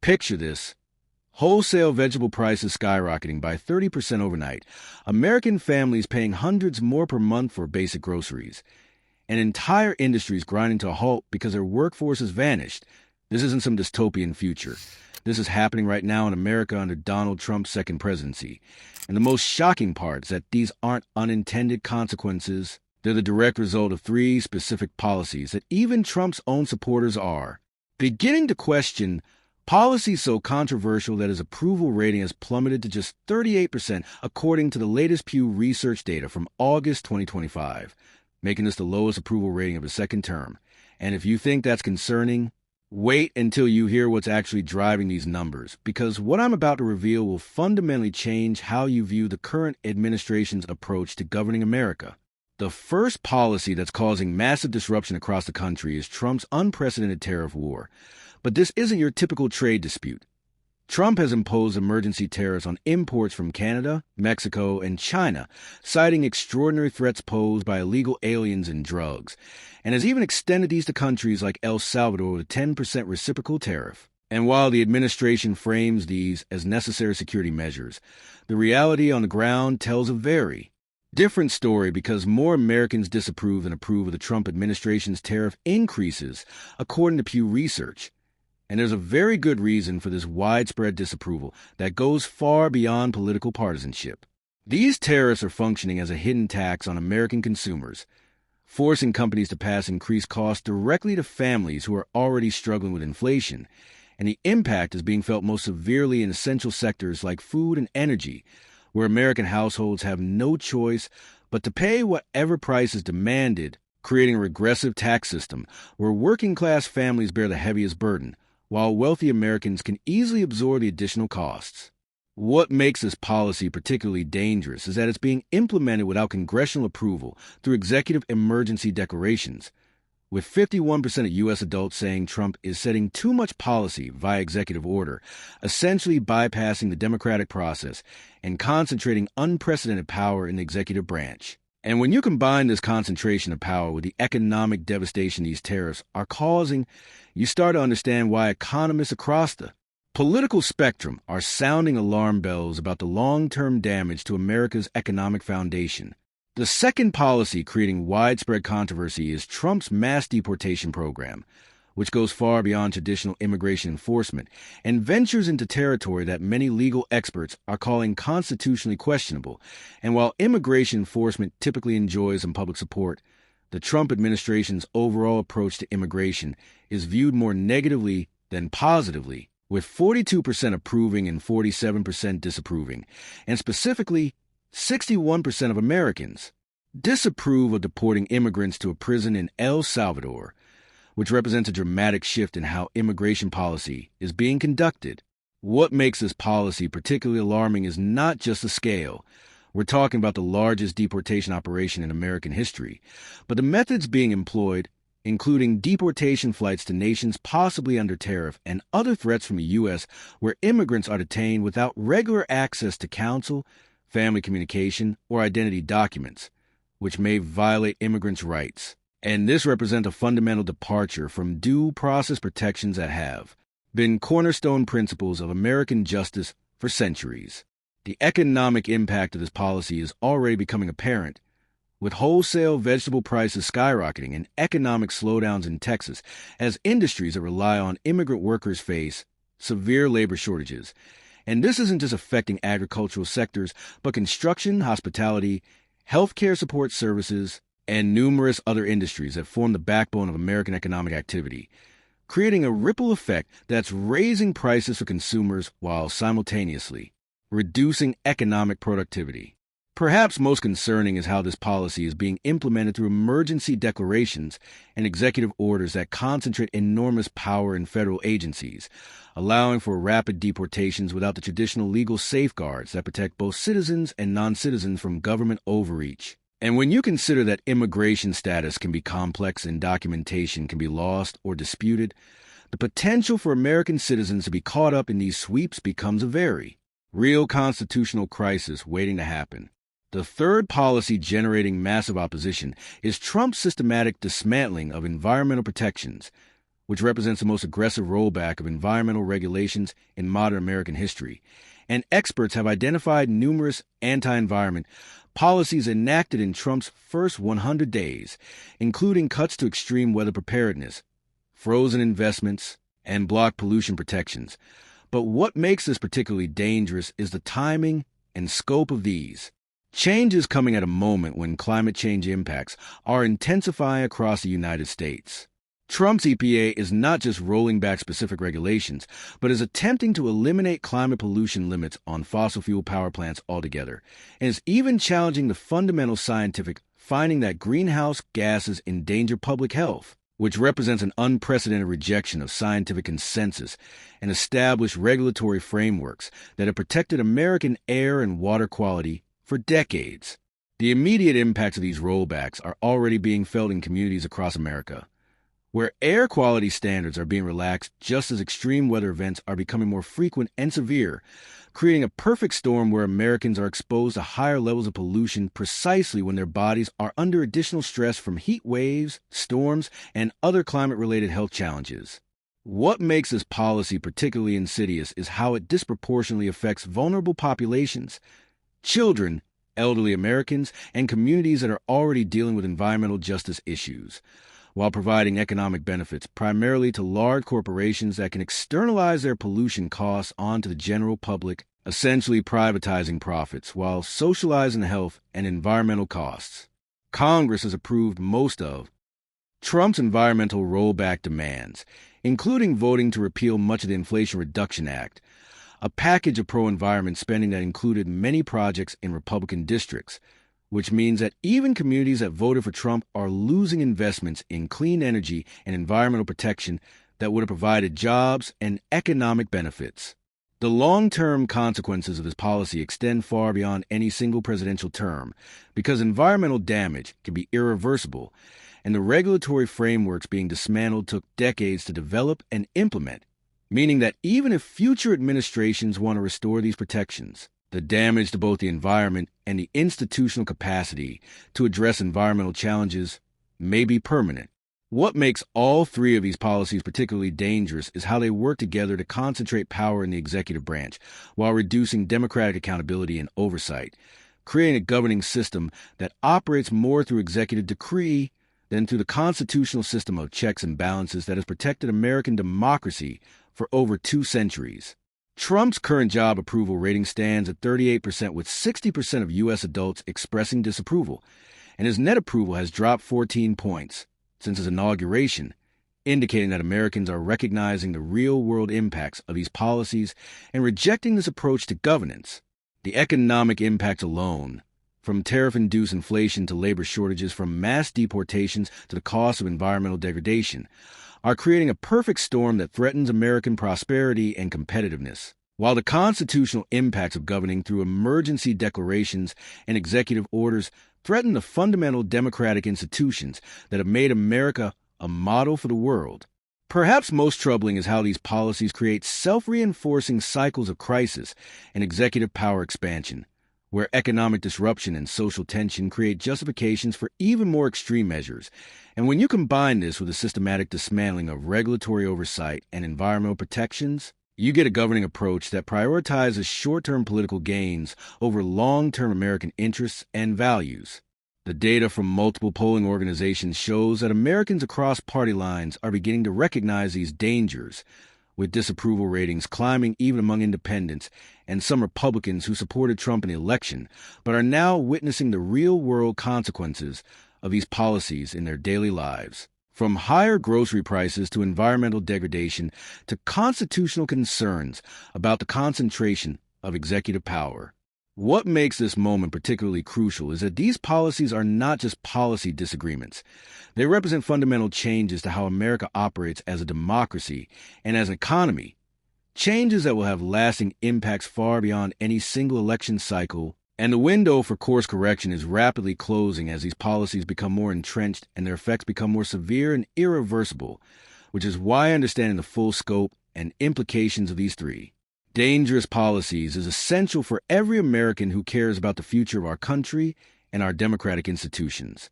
Picture this. Wholesale vegetable prices skyrocketing by 30% overnight. American families paying hundreds more per month for basic groceries. And entire industries grinding to a halt because their workforce has vanished. This isn't some dystopian future. This is happening right now in America under Donald Trump's second presidency. And the most shocking part is that these aren't unintended consequences. They're the direct result of three specific policies that even Trump's own supporters are beginning to question. Policies so controversial that his approval rating has plummeted to just 38%, according to the latest Pew Research data from August 2025, making this the lowest approval rating of his second term. And if you think that's concerning, wait until you hear what's actually driving these numbers, because what I'm about to reveal will fundamentally change how you view the current administration's approach to governing America. The first policy that's causing massive disruption across the country is Trump's unprecedented tariff war. But this isn't your typical trade dispute. Trump has imposed emergency tariffs on imports from Canada, Mexico, and China, citing extraordinary threats posed by illegal aliens and drugs, and has even extended these to countries like El Salvador with a 10% reciprocal tariff. And while the administration frames these as necessary security measures, the reality on the ground tells a very different story, because more Americans disapprove than approve of the Trump administration's tariff increases, according to Pew Research. And there's a very good reason for this widespread disapproval that goes far beyond political partisanship. These tariffs are functioning as a hidden tax on American consumers, forcing companies to pass increased costs directly to families who are already struggling with inflation. And the impact is being felt most severely in essential sectors like food and energy, where American households have no choice but to pay whatever price is demanded, creating a regressive tax system where working-class families bear the heaviest burden, while wealthy Americans can easily absorb the additional costs. What makes this policy particularly dangerous is that it's being implemented without congressional approval through executive emergency declarations, with 51% of U.S. adults saying Trump is setting too much policy via executive order, essentially bypassing the democratic process and concentrating unprecedented power in the executive branch. And when you combine this concentration of power with the economic devastation these tariffs are causing, you start to understand why economists across the political spectrum are sounding alarm bells about the long-term damage to America's economic foundation. The second policy creating widespread controversy is Trump's mass deportation program, which goes far beyond traditional immigration enforcement and ventures into territory that many legal experts are calling constitutionally questionable. And while immigration enforcement typically enjoys some public support, the Trump administration's overall approach to immigration is viewed more negatively than positively, with 42% approving and 47% disapproving. And specifically, 61% of Americans disapprove of deporting immigrants to a prison in El Salvador, which represents a dramatic shift in how immigration policy is being conducted. What makes this policy particularly alarming is not just the scale. We're talking about the largest deportation operation in American history, but the methods being employed, including deportation flights to nations possibly under tariff and other threats from the U.S. where immigrants are detained without regular access to counsel, family communication, or identity documents, which may violate immigrants' rights. And this represents a fundamental departure from due process protections that have been cornerstone principles of American justice for centuries. The economic impact of this policy is already becoming apparent, with wholesale vegetable prices skyrocketing and economic slowdowns in Texas as industries that rely on immigrant workers face severe labor shortages. And this isn't just affecting agricultural sectors, but construction, hospitality, healthcare support services, and numerous other industries that form the backbone of American economic activity, creating a ripple effect that's raising prices for consumers while simultaneously reducing economic productivity. Perhaps most concerning is how this policy is being implemented through emergency declarations and executive orders that concentrate enormous power in federal agencies, allowing for rapid deportations without the traditional legal safeguards that protect both citizens and non-citizens from government overreach. And when you consider that immigration status can be complex and documentation can be lost or disputed, the potential for American citizens to be caught up in these sweeps becomes a very real constitutional crisis waiting to happen. The third policy generating massive opposition is Trump's systematic dismantling of environmental protections, which represents the most aggressive rollback of environmental regulations in modern American history. And experts have identified numerous anti-environment policies enacted in Trump's first 100 days, including cuts to extreme weather preparedness, frozen investments, and block pollution protections. But what makes this particularly dangerous is the timing and scope of these. Change is coming at a moment when climate change impacts are intensifying across the United States. Trump's EPA is not just rolling back specific regulations, but is attempting to eliminate climate pollution limits on fossil fuel power plants altogether, and is even challenging the fundamental scientific finding that greenhouse gases endanger public health, which represents an unprecedented rejection of scientific consensus and established regulatory frameworks that have protected American air and water quality for decades. The immediate impacts of these rollbacks are already being felt in communities across America, where air quality standards are being relaxed just as extreme weather events are becoming more frequent and severe, creating a perfect storm where Americans are exposed to higher levels of pollution precisely when their bodies are under additional stress from heat waves, storms, and other climate-related health challenges. What makes this policy particularly insidious is how it disproportionately affects vulnerable populations, children, elderly Americans, and communities that are already dealing with environmental justice issues, while providing economic benefits primarily to large corporations that can externalize their pollution costs onto the general public, essentially privatizing profits while socializing health and environmental costs. Congress has approved most of Trump's environmental rollback demands, including voting to repeal much of the Inflation Reduction Act, a package of pro-environment spending that included many projects in Republican districts, which means that even communities that voted for Trump are losing investments in clean energy and environmental protection that would have provided jobs and economic benefits. The long-term consequences of this policy extend far beyond any single presidential term because environmental damage can be irreversible, and the regulatory frameworks being dismantled took decades to develop and implement, meaning that even if future administrations want to restore these protections, the damage to both the environment and the institutional capacity to address environmental challenges may be permanent. What makes all three of these policies particularly dangerous is how they work together to concentrate power in the executive branch while reducing democratic accountability and oversight, creating a governing system that operates more through executive decree than through the constitutional system of checks and balances that has protected American democracy for over 2 centuries. Trump's current job approval rating stands at 38%, with 60% of U.S. adults expressing disapproval, and his net approval has dropped 14 points since his inauguration, indicating that Americans are recognizing the real-world impacts of these policies and rejecting this approach to governance. The economic impacts alone, from tariff-induced inflation to labor shortages, from mass deportations to the cost of environmental degradation, are creating a perfect storm that threatens American prosperity and competitiveness. While the constitutional impacts of governing through emergency declarations and executive orders threaten the fundamental democratic institutions that have made America a model for the world, perhaps most troubling is how these policies create self-reinforcing cycles of crisis and executive power expansion, where economic disruption and social tension create justifications for even more extreme measures. And when you combine this with a systematic dismantling of regulatory oversight and environmental protections, you get a governing approach that prioritizes short-term political gains over long-term American interests and values. The data from multiple polling organizations shows that Americans across party lines are beginning to recognize these dangers, with disapproval ratings climbing even among independents and some Republicans who supported Trump in the election, but are now witnessing the real-world consequences of these policies in their daily lives. From higher grocery prices to environmental degradation to constitutional concerns about the concentration of executive power. What makes this moment particularly crucial is that these policies are not just policy disagreements. They represent fundamental changes to how America operates as a democracy and as an economy, changes that will have lasting impacts far beyond any single election cycle, and the window for course correction is rapidly closing as these policies become more entrenched and their effects become more severe and irreversible, which is why understanding the full scope and implications of these three dangerous policies is essential for every American who cares about the future of our country and our democratic institutions.